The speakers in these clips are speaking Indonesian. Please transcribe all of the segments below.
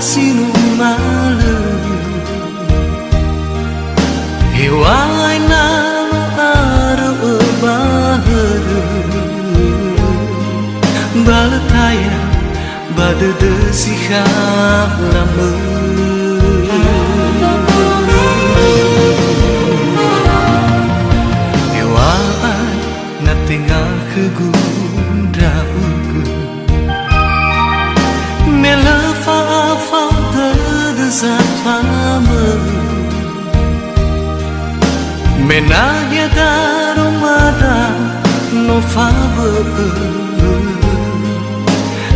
sinu malu Hewai nalo aru baharu Balataya badada sikap lama Hewai natinggal kegundrauku Mela fa de zapama Menagya darumada no fabe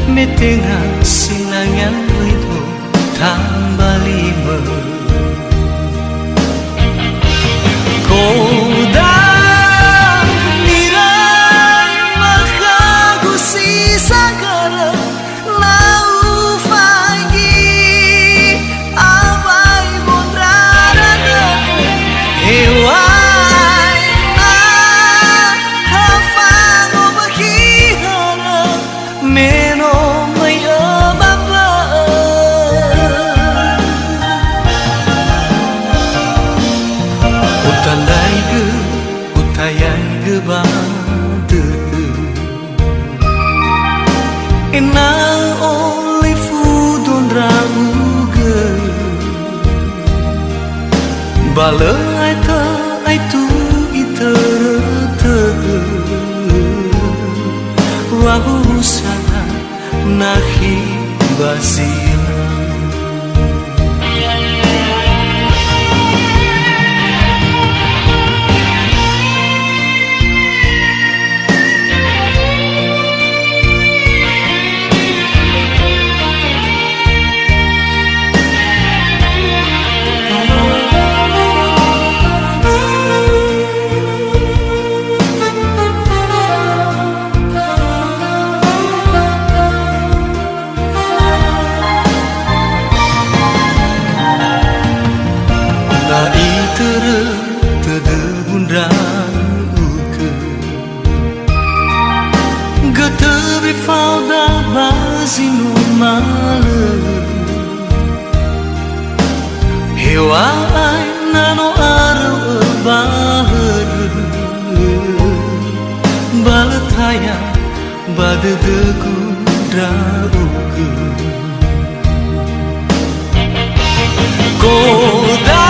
Metenga sinangan itu tambalima Koda mirai makagu si sagara Lau fagi abai bondrara Hewa Ina only food on ramuga Bala aitu iterata Wahu sana nahi basira Gatabi falda base no malu Hewai nano aru bahar Balataya badadaku drauku Koda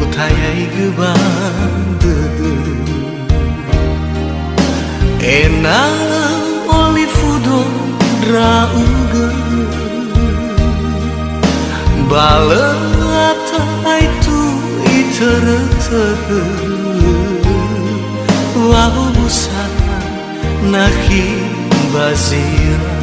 Utayai gebandede Ena oli fudo drauga Bala ata aitu iterata Wahu busana nahi basira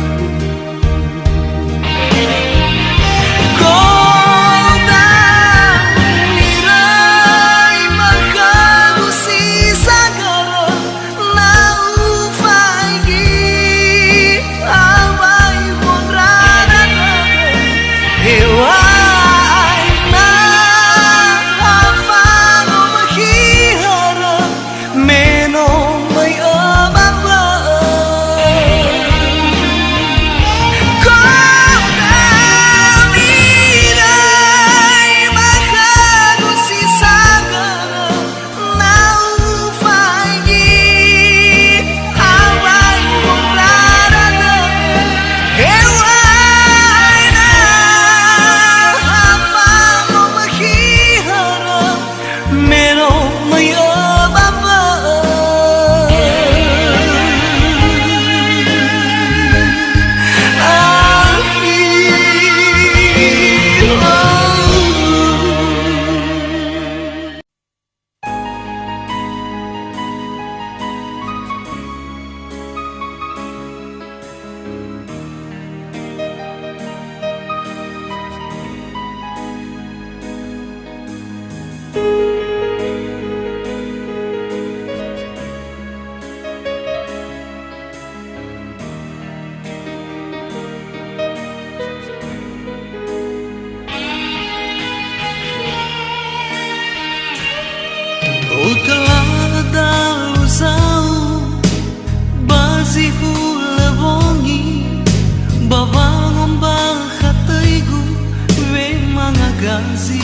gazi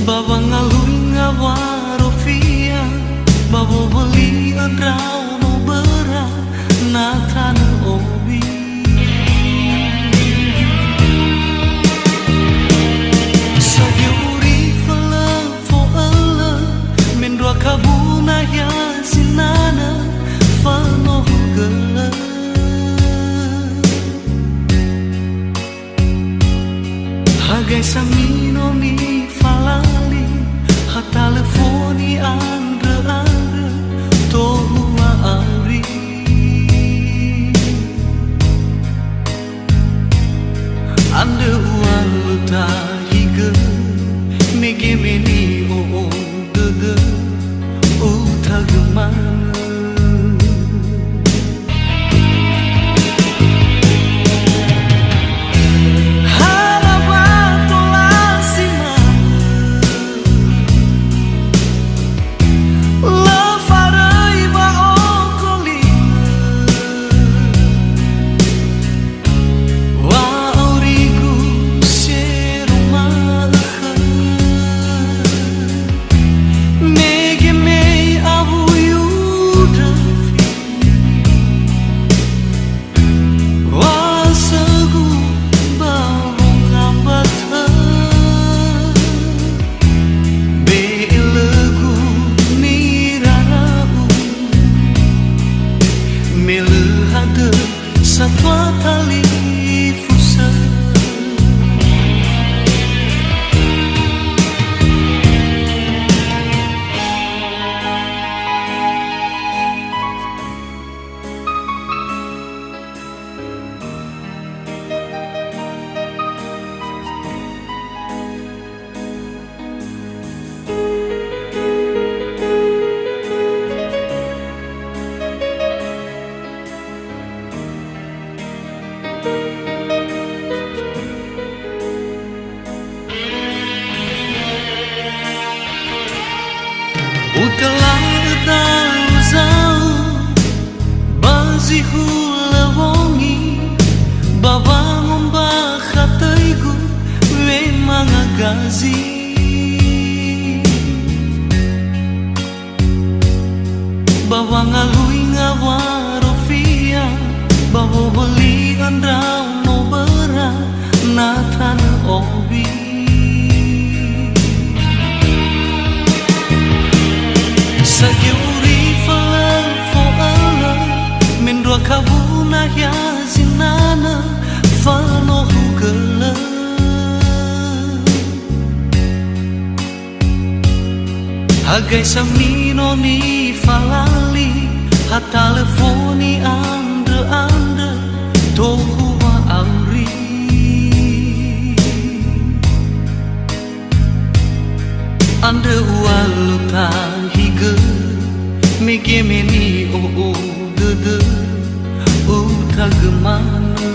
Baba ngalui ngawarofia Babo beli adrau no bera Natan obi Sagiuri fala fo ala Mendua kabuna ya sinana Fano gela Hagai samino mi falali Hatalefoni andre Tohua auri Ande ualuta higa Mege meni o dede Uta gemana Satwa tali fusa Utelah daluzau Bazi hula wongi Bawang bakhataigu Memang agazi Bawang alui ngawarofia Bawa beli andrau no bera Natan obi Sagiuri fala fo ala Mendua kabuna ya zinana Fano hugela Hagai samino ni falali Hatalefoni ande Tohua auri Ande ualuta higa Mege meni o dede Uta gemana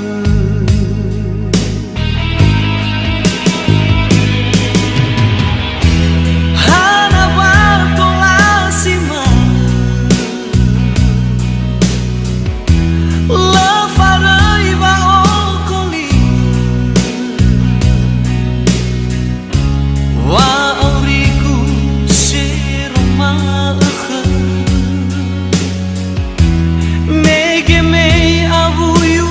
Hana wartola sima Lefarai ba okoli Wa auriku seroma Mege me abuyu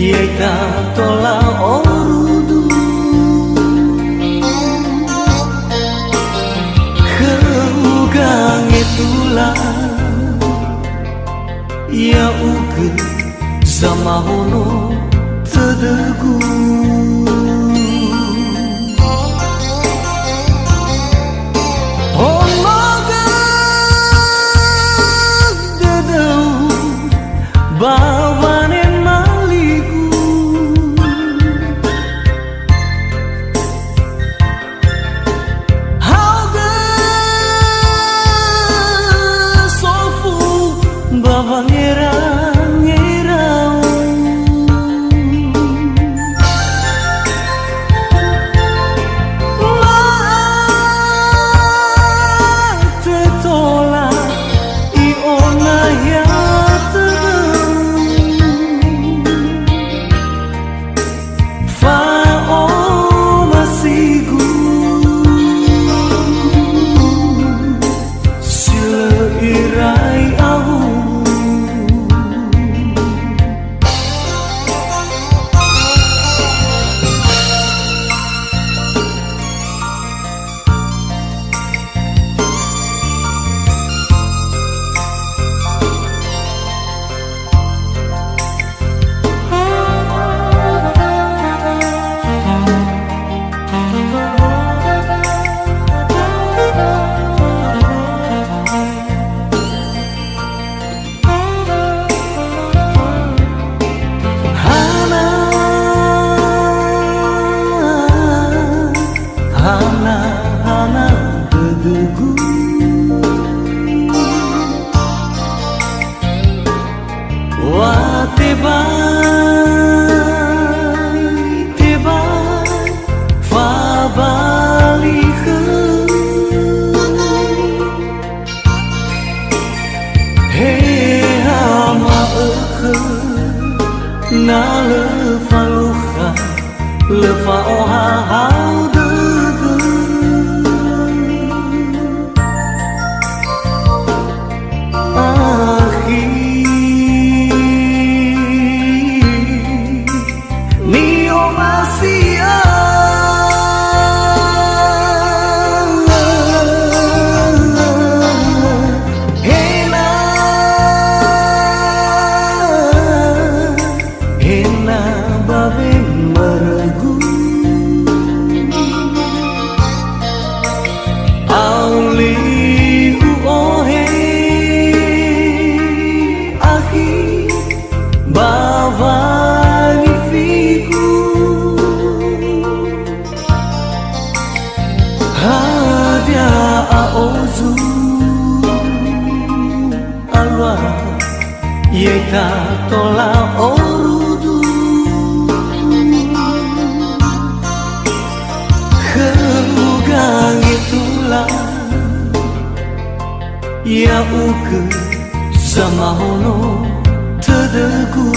Yeita tola orudu Keugang itulah Ya uke zamahono tedegu Na lefa luha lefa oha hau degu Ahi Nio masia Yeita tola orudu Keugang itulah Ya uke zamahono tedegu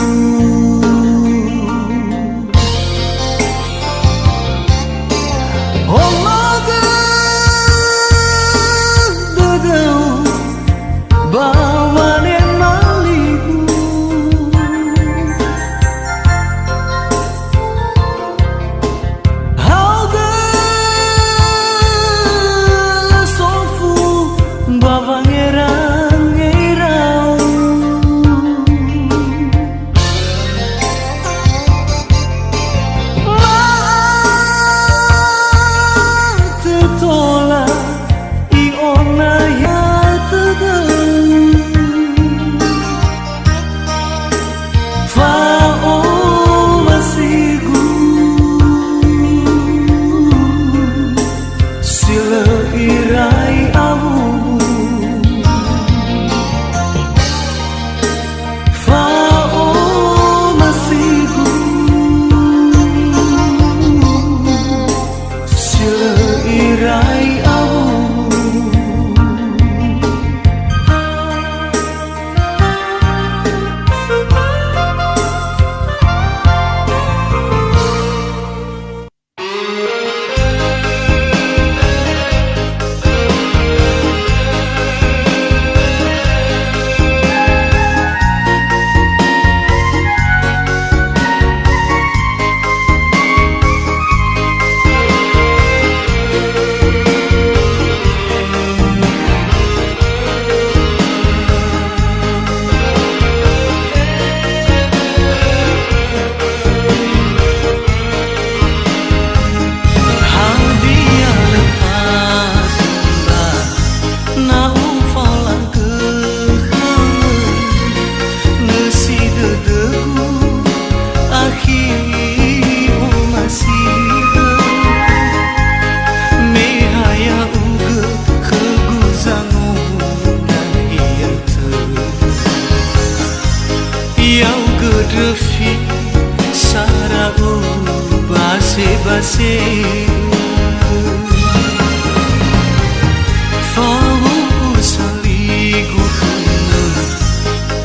base Fawu saligu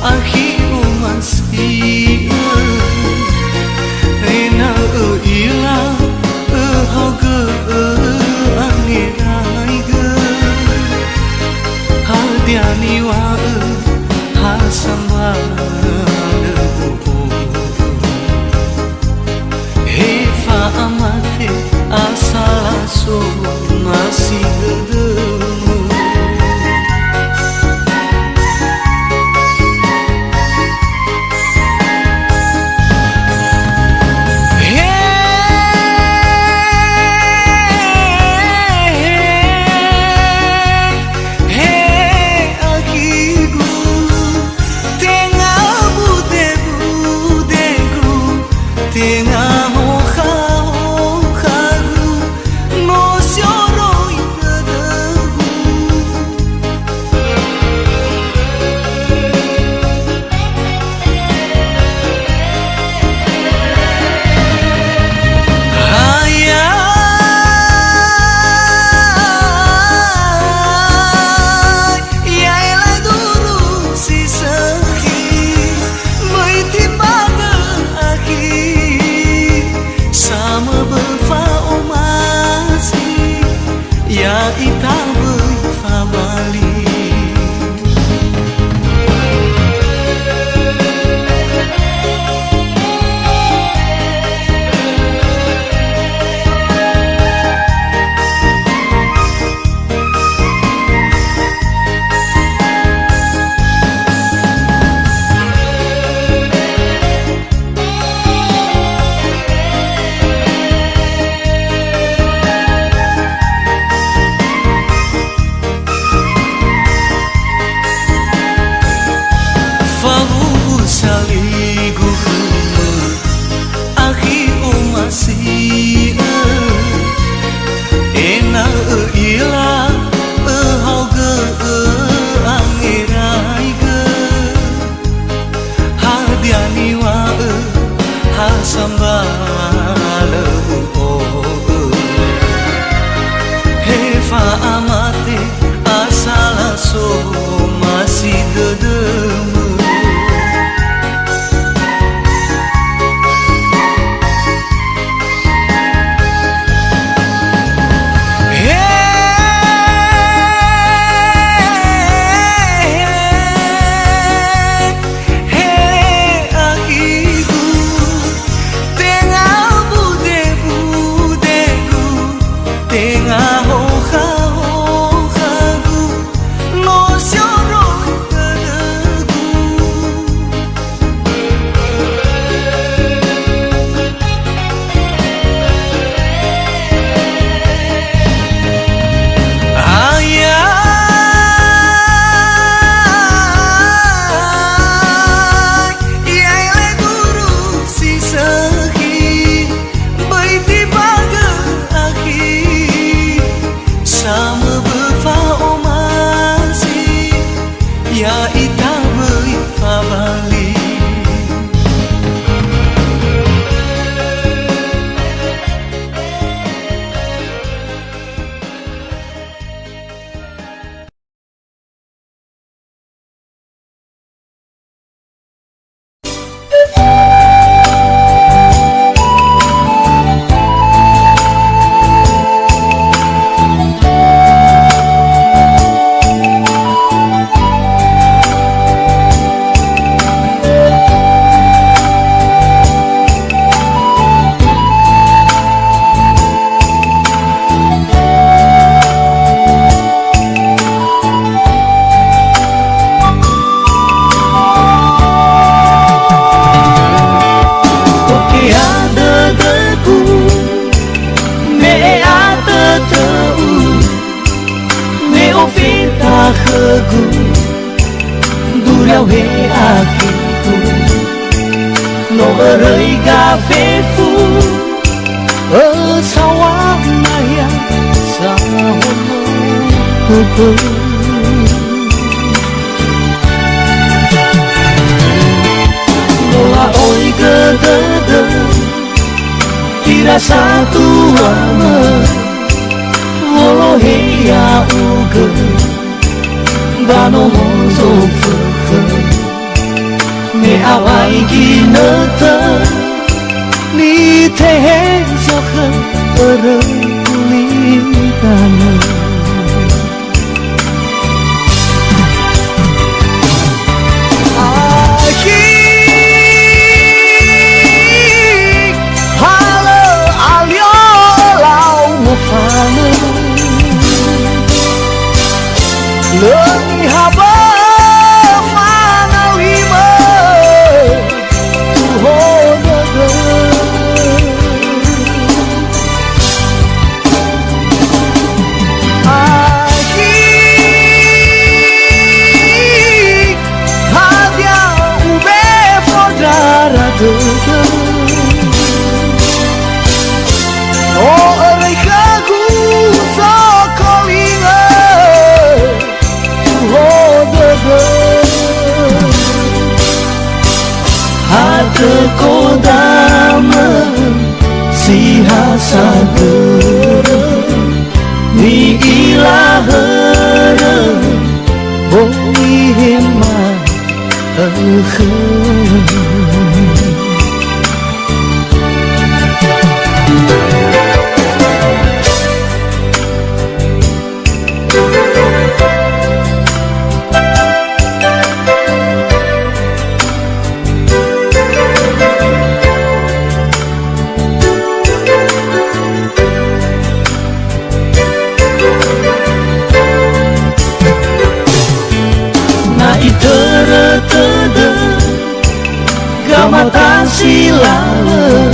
Akhiru masih Ena ila Hoga angirai ge Hadiani wa Hasamba Hefa amate asalaso masih gedemu Hefa amate asalaso masih gedemu leo he akitu no rơi cà phê phu ở sau áo maya sao hôn no la oi gơ gơ gơ satu ama Wolo hea uge Gano mozo fuke Me awai ginete Ni tehe soke Ere kulitane Lengi haba mana lima Tuhoda Aki Hadia ube fodara dede Oh erika gusa kolinga Hate kodama si hasagere Ni ilahara Boi hema Gamata silale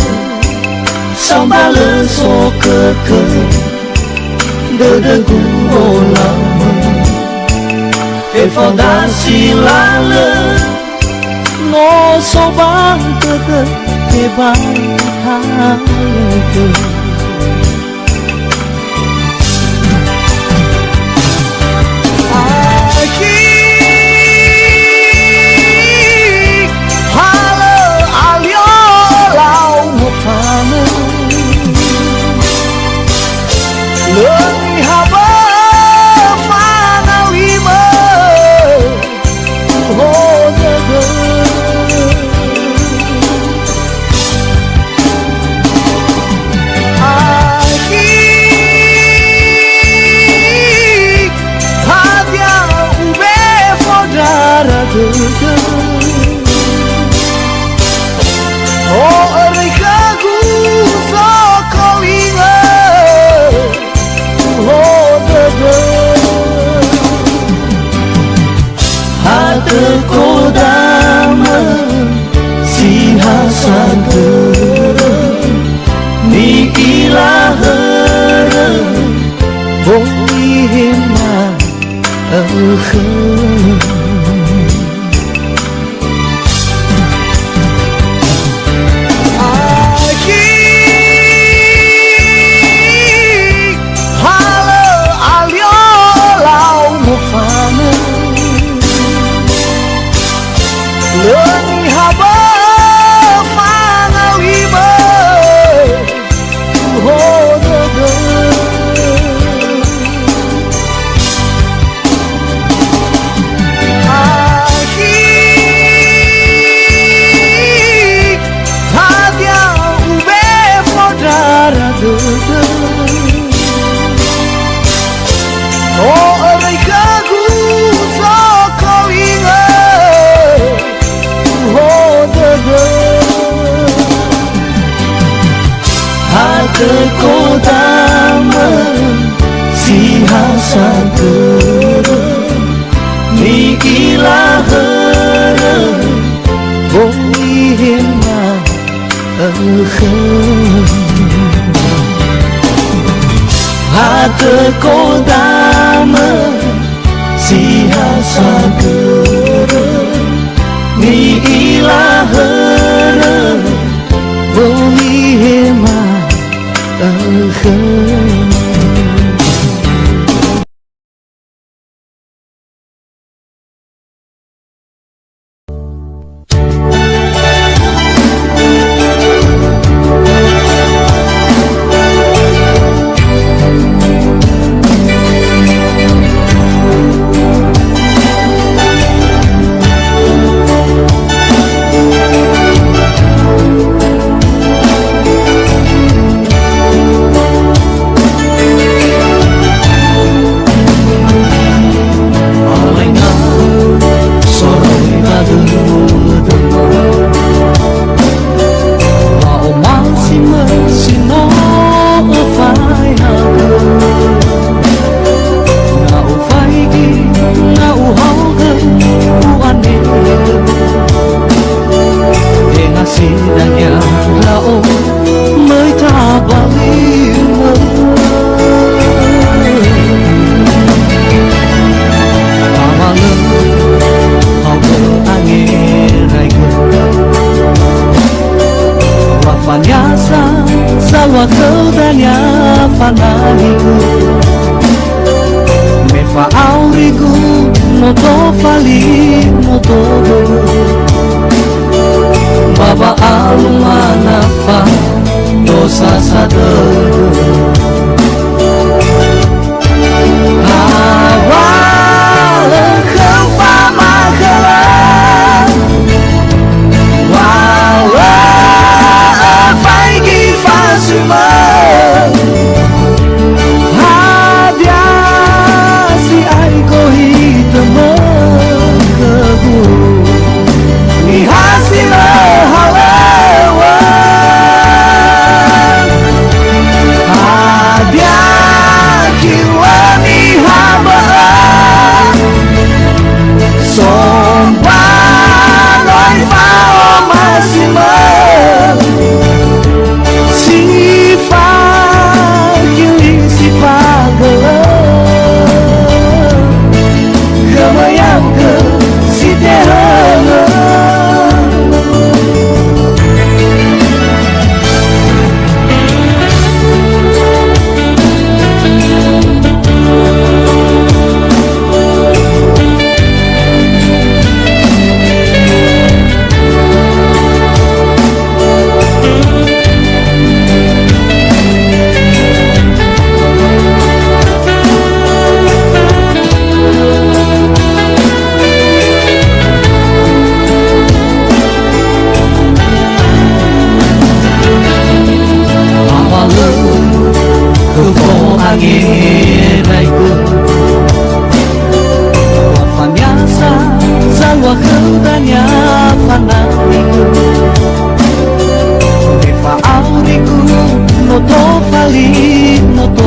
Sambale so keke Dede guolama E fondasi lale No sobang keke E bahaya Lengi haba mana lima Tuhoda Aki Hadia ube fodara dede Oh erika gusa kolinga Hate kodama si hasagere Ni ilahara Boi hema Lengi haba mana lima Tuhoda Aki Hadia ube fodara dede Oh erika gusa kolinga Hate kodama si hasagere Ni ilahara Boi hema Hate kodama si hasagere Ni ilahara Boi hema sino vai hago ngau vai gi ngau hoga uane để ngasih dan ya lao mới ta bali amalu hoga angin raiku wafanyasa sawa keudanya fanahiku mefa aurigu moto fali moto baba alumana fa dosa sadeu awal kempa makala wala faigi fasuma hadia si aiko hitamo kebu ni hasil halawa hadia kiwani haba sombang noi fao masima sifat kili sifat gelap kemayang ke si terang angiraiku wafanyasa zawa keudanya fanahiku mefa auriku noto fali noto